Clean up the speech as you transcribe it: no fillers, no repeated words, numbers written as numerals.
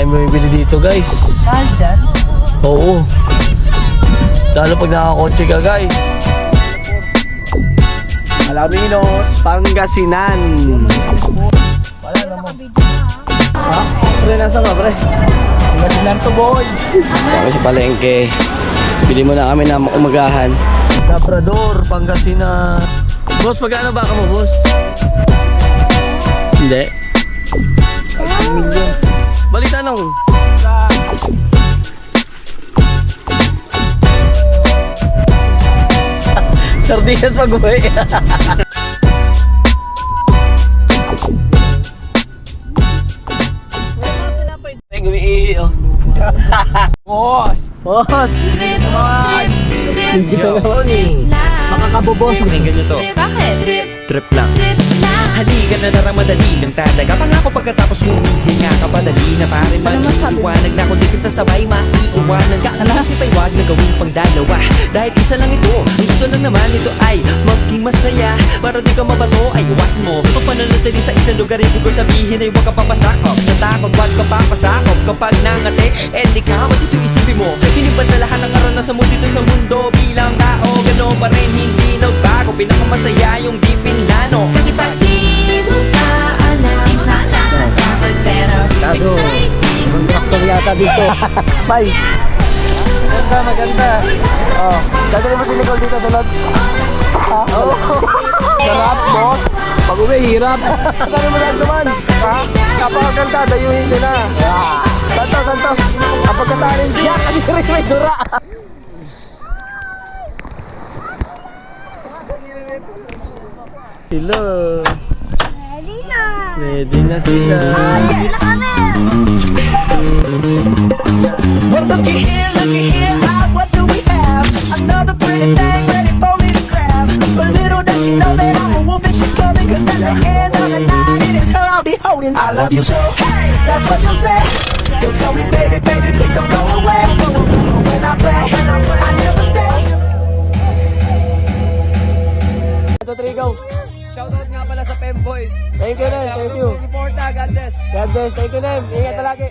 Dami bumibili dito guys. Mahal dyan? Oo. Lalo pag nakakotse ka guys. Alaminos, Pangasinan. Wala naman. Ha? Pre, nasa ka pre? Pangasinan to boys. Kami sa palengke. Bili mo na kami na umagahan. Labrador, Pangasinan. Boss, magkano ba ka mo boss? Hindi. Balik tanong. Sardinas pag-uwi. Umiihi oh. Boss! Boss! Trip, Hindi ka naman eh. Makakabobos. Pakinggan nyo to. Bakit? Trip lang. Halika na darang madali lang talaga. Pangako pagkatapos humihinga ka pa dali na parin maliwanag na kung di ka sasabay maiiwanan ka. Ang isip ay wag na gawin pang dalawa. Dahil isa lang ito, ang gusto lang naman ito ay maging masaya. Para di ka mabato ay iwasan mo ang pananatili sa isang lugar. Ibig ko sabihin ay huwag ka papasakop sa takot, wag ka papasakop. Kapag nangate, di ka matito isipin mo. Hinipan sa lahat ng karanasan mo dito sa mundo. Bilang tao, gano'n pa rin hindi nagbago. Pinakamasaya yung di pinlano. Kasi pag di mo ka alam, dapat pero exciting. Kontraktor yata dito. Bye. Maganda, maganda. Oh, gagawin mo si Nicole dito, Dolod. Ha? Oh. Sarap, boss. Pag-uwi, hirap. Gagawin mo lang naman. Ha? Kapagaganda, dayuhin nila. Santo, santo. Kapag katanin siya, kasi rin may dura. Sila. Ready na sila. Well, looky here, what do we have? Another pretty thing ready for me to grab. But little does she know that I'm a wolf and she's coming. Cause at the end of the night, it is her I'll be holding. I love you so, hey, that's what you'll say. You'll tell me, baby, baby, please don't go away. When I play, I never stay. 1, 2, 3, go. Shoutout nga pala sa Femboys. Thank you, Nem. Thank you. Reporta, God bless. God bless. Thank you, Nem. Ingat palagi.